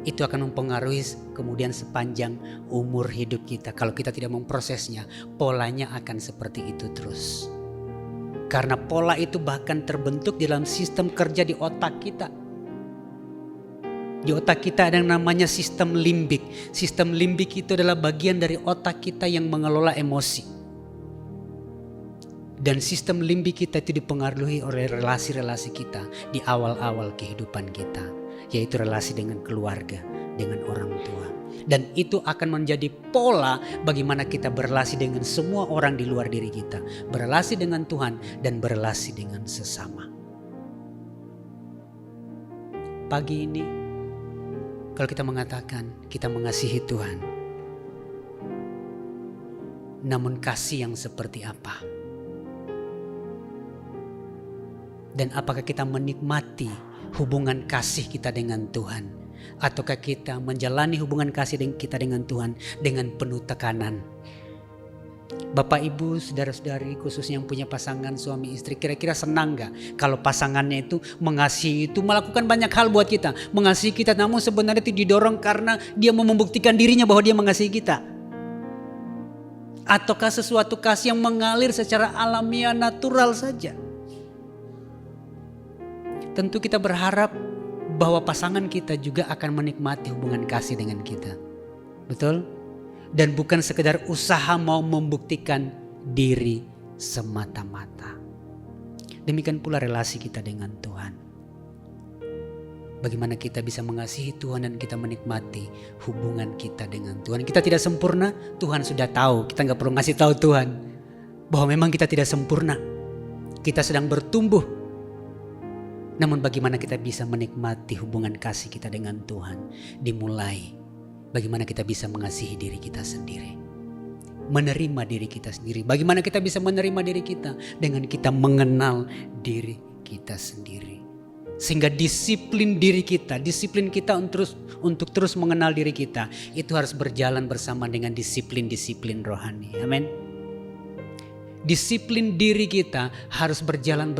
Itu akan mempengaruhi kemudian sepanjang umur hidup kita. Kalau kita tidak memprosesnya, polanya akan seperti itu terus. Karena pola itu bahkan terbentuk dalam sistem kerja di otak kita. Di otak kita ada yang namanya sistem limbik. Sistem limbik itu adalah bagian dari otak kita yang mengelola emosi. Dan sistem limbik kita itu dipengaruhi oleh relasi-relasi kita di awal-awal kehidupan kita. Yaitu relasi dengan keluarga, dengan orang tua. Dan itu akan menjadi pola bagaimana kita berelasi dengan semua orang di luar diri kita. Berelasi dengan Tuhan dan berelasi dengan sesama. Pagi ini, kalau kita mengatakan kita mengasihi Tuhan, namun kasih yang seperti apa? Dan apakah kita menikmati hubungan kasih kita dengan Tuhan? Ataukah kita menjalani hubungan kasih kita dengan Tuhan dengan penuh tekanan? Bapak ibu saudara-saudari khususnya yang punya pasangan suami istri, kira-kira senang gak kalau pasangannya itu mengasihi, itu melakukan banyak hal buat kita, mengasihi kita, namun sebenarnya itu didorong karena dia mau membuktikan dirinya bahwa dia mengasihi kita? Ataukah sesuatu kasih yang mengalir secara alamiah natural saja? tentu kita berharap bahwa pasangan kita juga akan menikmati hubungan kasih dengan kita. Betul? Dan bukan sekedar usaha mau membuktikan diri semata-mata. Demikian pula relasi kita dengan Tuhan. Bagaimana kita bisa mengasihi Tuhan dan kita menikmati hubungan kita dengan Tuhan. Kita tidak sempurna, Tuhan sudah tahu. Kita gak perlu ngasih tahu Tuhan bahwa memang kita tidak sempurna. Kita sedang bertumbuh. Namun bagaimana kita bisa menikmati hubungan kasih kita dengan Tuhan. Dimulai bagaimana kita bisa mengasihi diri kita sendiri. Menerima diri kita sendiri. Bagaimana kita bisa menerima diri kita dengan kita mengenal diri kita sendiri. Sehingga disiplin diri kita, disiplin kita untuk terus mengenal diri kita, itu harus berjalan bersama dengan disiplin-disiplin rohani. Amin. Disiplin diri kita harus berjalan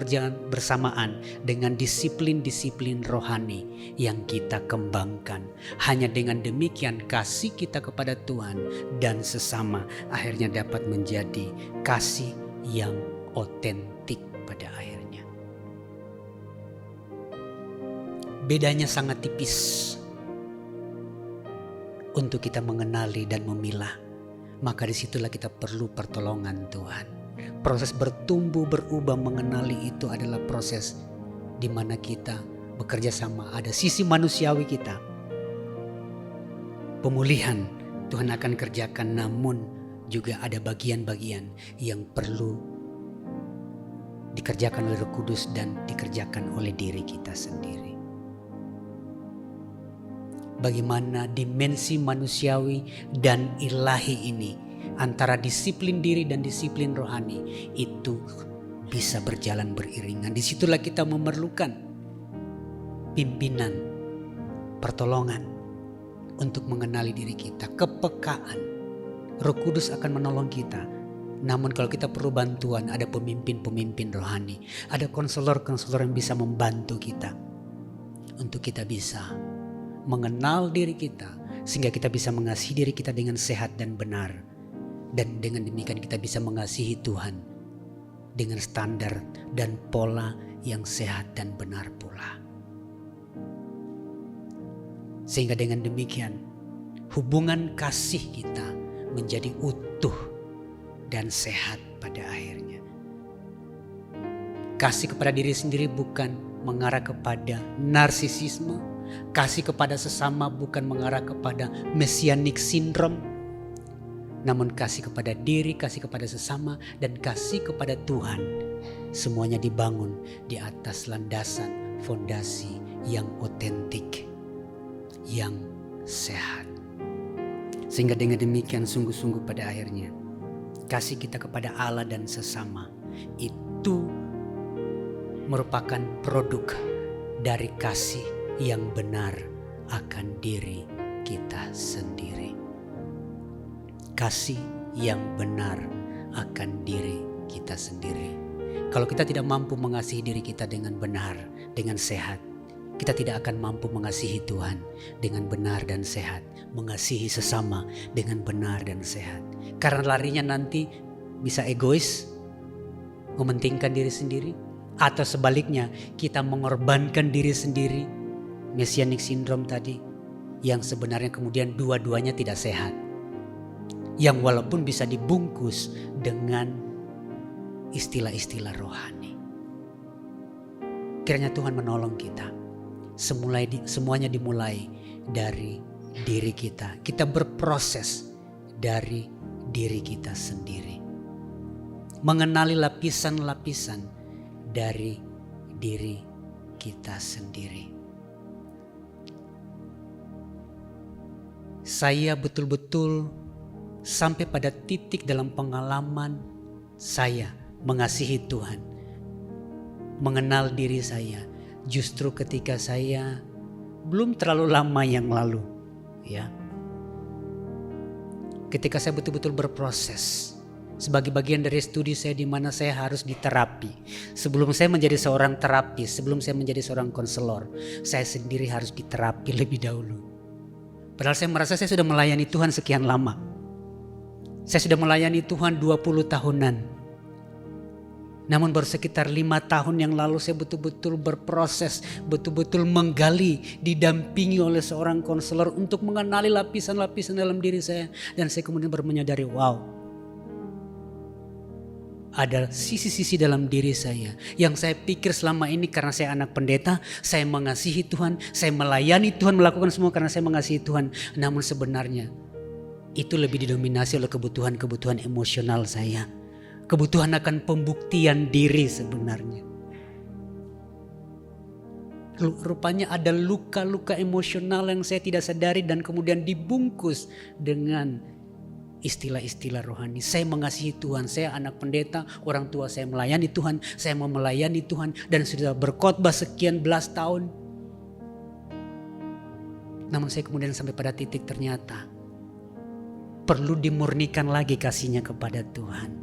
bersamaan dengan disiplin-disiplin rohani yang kita kembangkan. Hanya dengan demikian kasih kita kepada Tuhan dan sesama akhirnya dapat menjadi kasih yang otentik pada akhirnya. Bedanya sangat tipis untuk kita mengenali dan memilah. Maka disitulah kita perlu pertolongan Tuhan. Proses bertumbuh, berubah, mengenali itu adalah proses di mana kita bekerja sama. Ada sisi manusiawi kita. Pemulihan Tuhan akan kerjakan, namun juga ada bagian-bagian yang perlu dikerjakan oleh Roh Kudus dan dikerjakan oleh diri kita sendiri. Bagaimana dimensi manusiawi dan ilahi ini, antara disiplin diri dan disiplin rohani, itu bisa berjalan beriringan. Disitulah kita memerlukan pimpinan, pertolongan untuk mengenali diri kita, kepekaan. Roh Kudus akan menolong kita. Namun kalau kita perlu bantuan, ada pemimpin-pemimpin rohani, ada konselor-konselor yang bisa membantu kita untuk kita bisa mengenal diri kita, sehingga kita bisa mengasihi diri kita dengan sehat dan benar. Dan dengan demikian kita bisa mengasihi Tuhan dengan standar dan pola yang sehat dan benar pula. Sehingga dengan demikian hubungan kasih kita menjadi utuh dan sehat pada akhirnya. Kasih kepada diri sendiri bukan mengarah kepada narsisisme. Kasih kepada sesama bukan mengarah kepada messianic syndrome. Namun kasih kepada diri, kasih kepada sesama, dan kasih kepada Tuhan. Semuanya dibangun di atas landasan fondasi yang otentik, yang sehat. Sehingga dengan demikian sungguh-sungguh pada akhirnya kasih kita kepada Allah dan sesama itu merupakan produk dari kasih yang benar akan diri kita sendiri. Kasih yang benar akan diri kita sendiri. Kalau kita tidak mampu mengasihi diri kita dengan benar, dengan sehat, kita tidak akan mampu mengasihi Tuhan dengan benar dan sehat, mengasihi sesama dengan benar dan sehat. Karena larinya nanti bisa egois, mementingkan diri sendiri, atau sebaliknya kita mengorbankan diri sendiri, messianic syndrome tadi, yang sebenarnya kemudian dua-duanya tidak sehat. Yang walaupun bisa dibungkus dengan istilah-istilah rohani. Kiranya Tuhan menolong kita. Semuanya dimulai dari diri kita. Kita berproses dari diri kita sendiri. Mengenali lapisan-lapisan dari diri kita sendiri. Saya betul-betul sampai pada titik dalam pengalaman saya mengasihi Tuhan, mengenal diri saya justru ketika saya belum terlalu lama yang lalu, ya. Ketika saya betul-betul berproses sebagai bagian dari studi saya di mana saya harus diterapi. Sebelum saya menjadi seorang terapis, sebelum saya menjadi seorang konselor, saya sendiri harus diterapi lebih dahulu. Padahal saya merasa saya sudah melayani Tuhan sekian lama. Saya sudah melayani Tuhan 20 tahunan. Namun baru sekitar 5 tahun yang lalu saya betul-betul berproses, betul-betul menggali, didampingi oleh seorang konselor untuk mengenali lapisan-lapisan dalam diri saya. Dan saya kemudian baru menyadari, wow, ada sisi-sisi dalam diri saya yang saya pikir selama ini karena saya anak pendeta, saya mengasihi Tuhan, saya melayani Tuhan, melakukan semua karena saya mengasihi Tuhan. Namun sebenarnya itu lebih didominasi oleh kebutuhan-kebutuhan emosional saya. Kebutuhan akan pembuktian diri sebenarnya. Rupanya ada luka-luka emosional yang saya tidak sadari dan kemudian dibungkus dengan istilah-istilah rohani. Saya mengasihi Tuhan, saya anak pendeta, orang tua saya melayani Tuhan, saya mau melayani Tuhan dan sudah berkhotbah sekian belas tahun. Namun saya kemudian sampai pada titik ternyata perlu dimurnikan lagi kasihnya kepada Tuhan.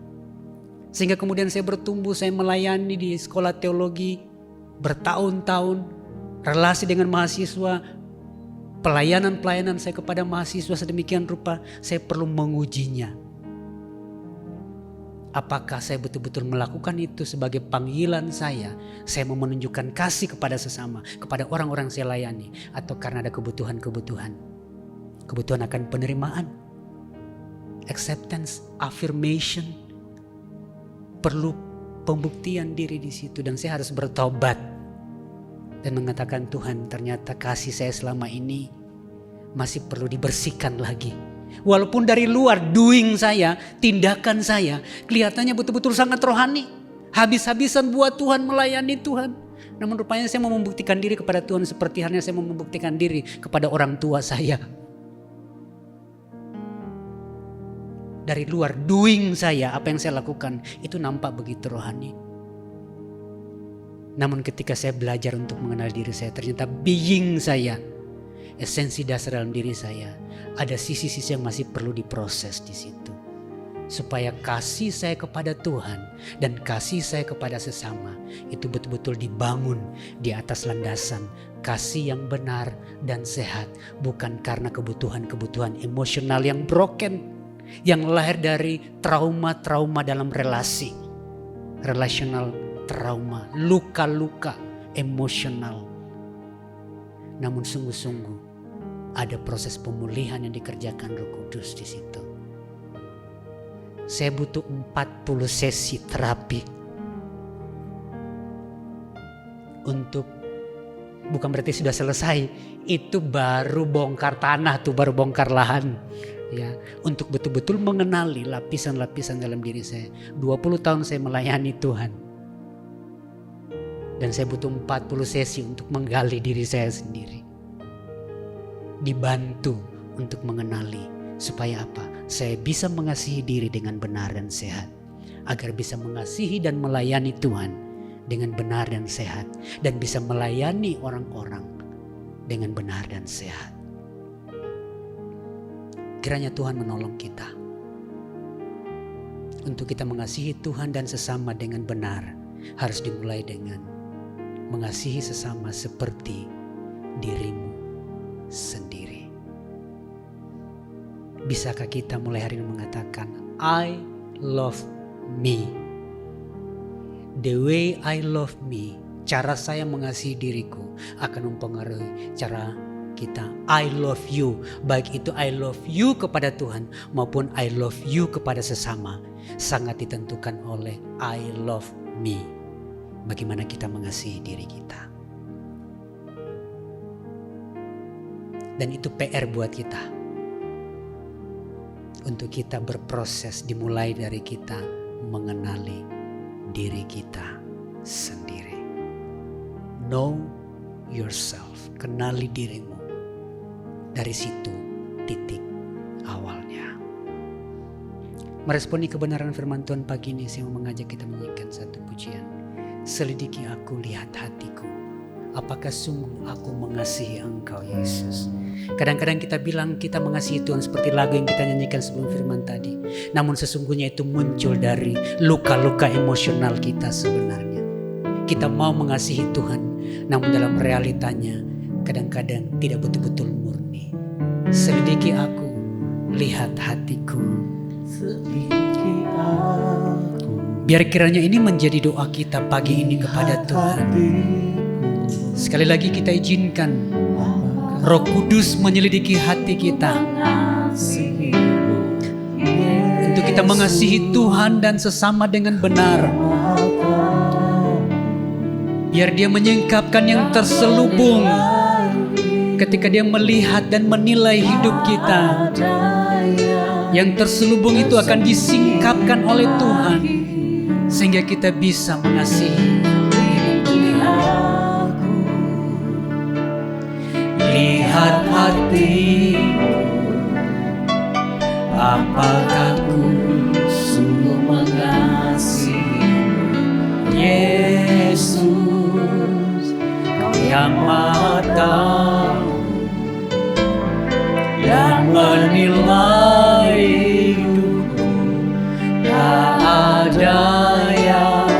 Sehingga kemudian saya bertumbuh, saya melayani di sekolah teologi bertahun-tahun, relasi dengan mahasiswa, pelayanan-pelayanan saya kepada mahasiswa sedemikian rupa, saya perlu mengujinya. Apakah saya betul-betul melakukan itu sebagai panggilan saya mau menunjukkan kasih kepada sesama, kepada orang-orang saya layani, atau karena ada kebutuhan-kebutuhan akan penerimaan, acceptance, affirmation. Perlu pembuktian diri di situ dan saya harus bertobat dan mengatakan, Tuhan, ternyata kasih saya selama ini masih perlu dibersihkan lagi. Walaupun dari luar doing saya, tindakan saya kelihatannya betul-betul sangat rohani, habis-habisan buat Tuhan, melayani Tuhan. Namun rupanya saya mau membuktikan diri kepada Tuhan seperti halnya saya mau membuktikan diri kepada orang tua saya. Dari luar doing saya, apa yang saya lakukan itu nampak begitu rohani. Namun ketika saya belajar untuk mengenal diri saya, ternyata being saya, esensi dasar dalam diri saya, ada sisi-sisi yang masih perlu diproses di situ. Supaya kasih saya kepada Tuhan dan kasih saya kepada sesama itu betul-betul dibangun di atas landasan kasih yang benar dan sehat, bukan karena kebutuhan-kebutuhan emosional yang broken, yang lahir dari trauma-trauma dalam relasi, relational trauma, luka-luka emosional. Namun sungguh-sungguh ada proses pemulihan yang dikerjakan Roh Kudus di situ. Saya butuh 40 sesi terapi untuk, bukan berarti sudah selesai, itu baru bongkar tanah tuh, baru bongkar lahan. Ya, untuk betul-betul mengenali lapisan-lapisan dalam diri saya. 20 tahun saya melayani Tuhan. Dan saya butuh 40 sesi untuk menggali diri saya sendiri. Dibantu untuk mengenali. Supaya apa? Saya bisa mengasihi diri dengan benar dan sehat. Agar bisa mengasihi dan melayani Tuhan dengan benar dan sehat. Dan bisa melayani orang-orang dengan benar dan sehat. Kiranya Tuhan menolong kita untuk kita mengasihi Tuhan dan sesama dengan benar. Harus dimulai dengan mengasihi sesama seperti dirimu sendiri. Bisakah kita mulai hari ini mengatakan, I love me. The way I love me, cara saya mengasihi diriku akan mempengaruhi cara kita. I love you, baik itu I love you kepada Tuhan maupun I love you kepada sesama, sangat ditentukan oleh I love me. Bagaimana kita mengasihi diri kita. Dan itu PR buat kita, untuk kita berproses, dimulai dari kita mengenali diri kita sendiri. Know yourself, kenali dirimu. Dari situ titik awalnya. Meresponi kebenaran firman Tuhan pagi ini, saya mau mengajak kita menyanyikan satu pujian. Selidiki aku, lihat hatiku, apakah sungguh aku mengasihi Engkau Yesus. Kadang-kadang kita bilang kita mengasihi Tuhan seperti lagu yang kita nyanyikan sebelum firman tadi. Namun sesungguhnya itu muncul dari luka-luka emosional kita sebenarnya. Kita mau mengasihi Tuhan, namun dalam realitanya kadang-kadang tidak betul-betul murni. Selidiki aku, lihat hatiku. Selidiki aku, Biar kiranya ini menjadi doa kita pagi ini kepada Tuhan. Sekali lagi kita izinkan Roh Kudus menyelidiki hati kita untuk kita mengasihi Tuhan dan sesama dengan benar. Biar dia menyingkapkan yang terselubung ketika dia melihat dan menilai hidup kita. Yang terselubung itu akan disingkapkan oleh Tuhan, sehingga kita bisa mengasihi. Lihat hatimu, apakah ku sungguh mengasihimu, Yesus, Kau yang Maha Tahu dan menilai hidupku. Tak ada yang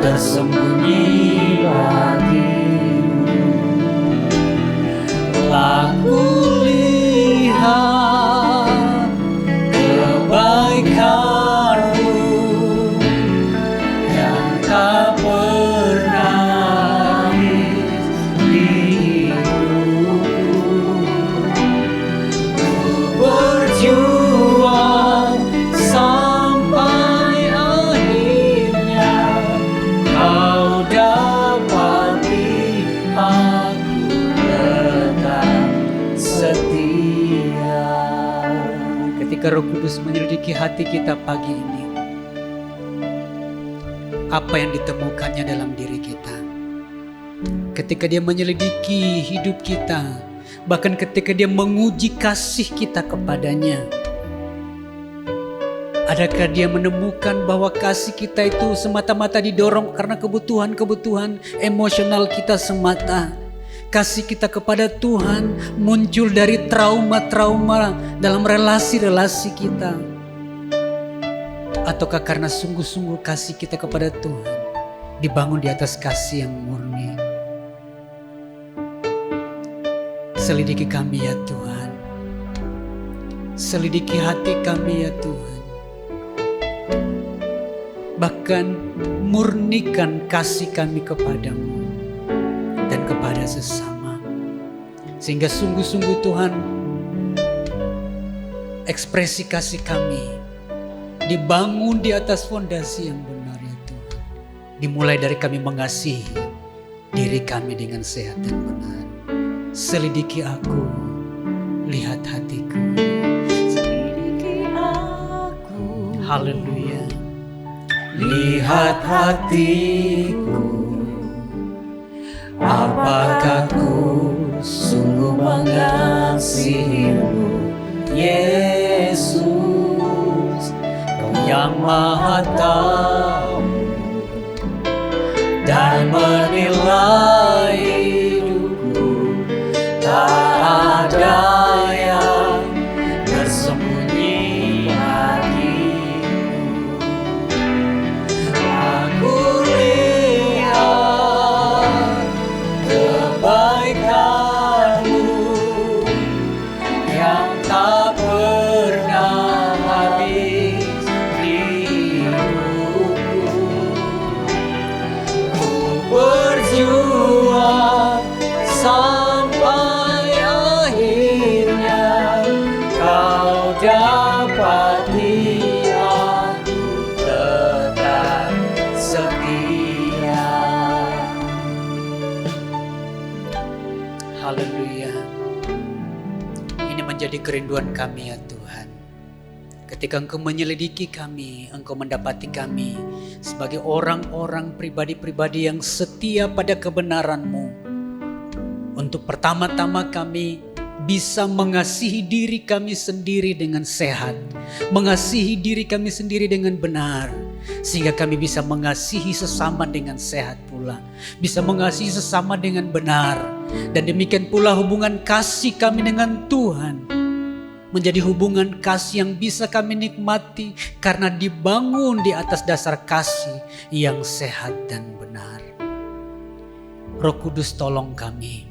tersembunyi bagimu. Aku lihat kebaikanmu yang tak pernah habis di hidupku. Berjuang sampai akhirnya Kau dapati aku tetap setia. Ketika Roh Kudus menyelidiki hati kita pagi ini, apa yang ditemukannya dalam diri kita? Ketika dia menyelidiki hidup kita, bahkan ketika dia menguji kasih kita kepadanya, adakah dia menemukan bahwa kasih kita itu semata-mata didorong karena kebutuhan-kebutuhan emosional kita semata? Kasih kita kepada Tuhan muncul dari trauma-trauma dalam relasi-relasi kita, ataukah karena sungguh-sungguh kasih kita kepada Tuhan dibangun di atas kasih yang murni? Selidiki kami ya Tuhan, selidiki hati kami ya Tuhan, bahkan murnikan kasih kami kepadamu dan kepada sesama, sehingga sungguh-sungguh Tuhan ekspresi kasih kami dibangun di atas fondasi yang benar ya Tuhan. Dimulai dari kami mengasihi diri kami dengan sehat dan benar. Selidiki aku, lihat hatiku. Selidiki aku, haleluya. Lihat hatiku, apakah ku sungguh mengasihimu, Yesus, Kau yang Maha Tahu dan menilai hidupku. Tak ada yang tersembunyi bagimu. Aku lihat kebaikanmu yang tak pernah habis di hidupku. Ku berjuang sampai akhirnya Kau dapati aku tetap setia. Haleluya. Ini menjadi kerinduan kami ya Tuhan. Ketika Engkau menyelidiki kami, Engkau mendapati kami sebagai orang-orang pribadi-pribadi yang setia pada kebenaran-Mu. Untuk pertama-tama kami bisa mengasihi diri kami sendiri dengan sehat, mengasihi diri kami sendiri dengan benar, sehingga kami bisa mengasihi sesama dengan sehat pula, bisa mengasihi sesama dengan benar. Dan demikian pula hubungan kasih kami dengan Tuhan menjadi hubungan kasih yang bisa kami nikmati karena dibangun di atas dasar kasih yang sehat dan benar. Roh Kudus tolong kami,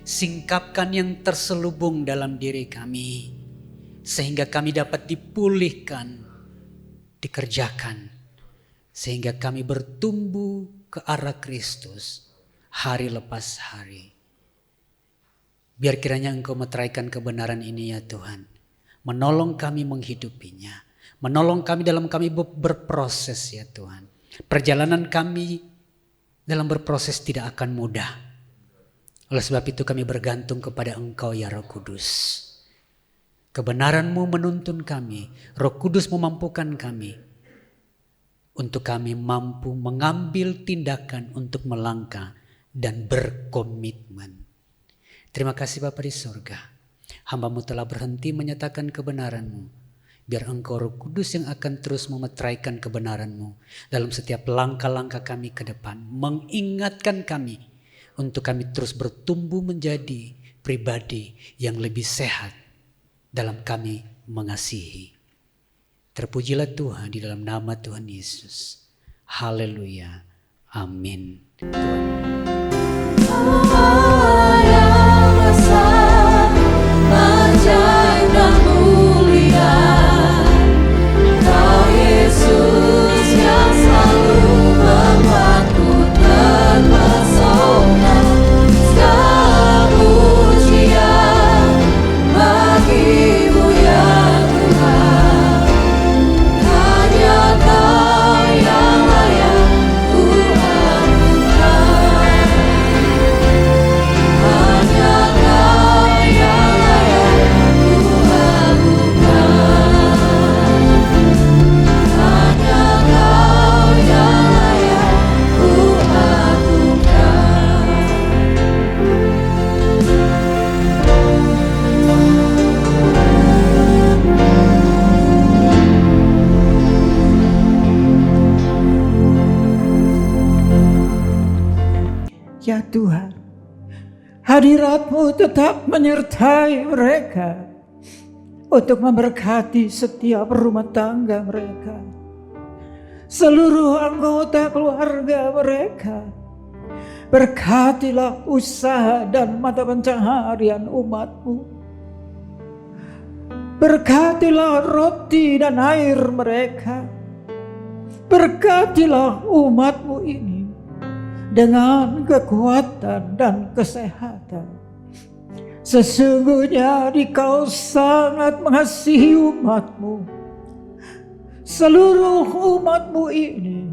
singkapkan yang terselubung dalam diri kami, sehingga kami dapat dipulihkan, dikerjakan sehingga kami bertumbuh ke arah Kristus hari lepas hari. Biar kiranya Engkau meteraikan kebenaran ini ya Tuhan. Menolong kami menghidupinya. Menolong kami dalam kami berproses ya Tuhan. Perjalanan kami dalam berproses tidak akan mudah. Oleh sebab itu kami bergantung kepada Engkau ya Roh Kudus. Kebenaran-Mu menuntun kami. Roh Kudus memampukan kami. Untuk kami mampu mengambil tindakan untuk melangkah dan berkomitmen. Terima kasih Bapa di surga. Hamba-Mu telah berhenti menyatakan kebenaran-Mu. Biar Engkau Roh Kudus yang akan terus memeteraikan kebenaran-Mu dalam setiap langkah-langkah kami ke depan. Mengingatkan kami untuk kami terus bertumbuh menjadi pribadi yang lebih sehat dalam kami mengasihi. Terpujilah Tuhan di dalam nama Tuhan Yesus. Haleluya. Amin. Allah yang esa, ajaib dan mulia, Kau Yesus yang selalu membuatku terpesona. Segala pujian bagi-Mu ya Tuhan. Hanya Kau yang layak ku agungkan. Hanya Kau yang layak ku agungkan. Hanya Kau yang layak ku agungkan. Ya Tuhan, hadirat-Mu tetap menyertai mereka untuk memberkati setiap rumah tangga mereka, seluruh anggota keluarga mereka. Berkatilah usaha dan mata pencaharian umat-Mu. Berkatilah roti dan air mereka. Berkatilah umat-Mu ini dengan kekuatan dan kesehatan. Sesungguhnya Engkau sangat mengasihi umat-Mu. Seluruh umat-Mu ini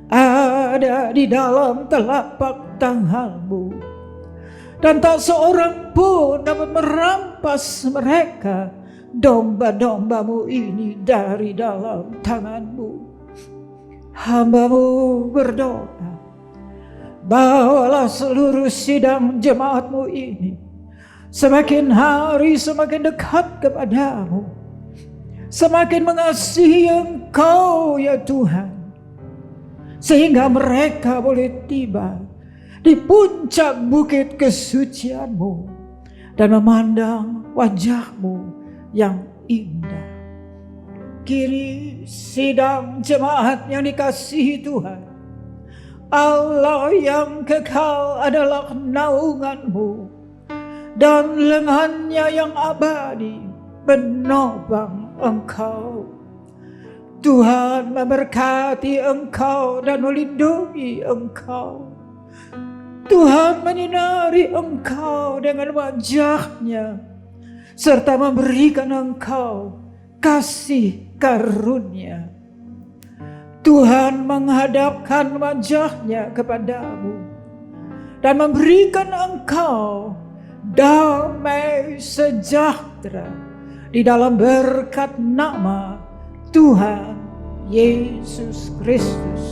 ada di dalam telapak tangan-Mu. Dan tak seorang pun dapat merampas mereka, domba-domba-Mu ini dari dalam tangan-Mu. Hamba-Mu berdoa, bawalah seluruh sidang jemaat-Mu ini semakin hari semakin dekat kepada-Mu, semakin mengasihi Engkau ya Tuhan, sehingga mereka boleh tiba di puncak bukit kesucian-Mu dan memandang wajah-Mu yang indah. Kini sidang jemaat yang dikasihi Tuhan, Allah yang kekal adalah naungan-Mu, dan lengannya yang abadi menopang Engkau. Tuhan memberkati Engkau dan melindungi Engkau. Tuhan menyinari Engkau dengan wajah-Nya serta memberikan Engkau kasih karunia. Tuhan menghadapkan wajah-Nya kepadamu dan memberikan engkau damai sejahtera di dalam berkat nama Tuhan Yesus Kristus.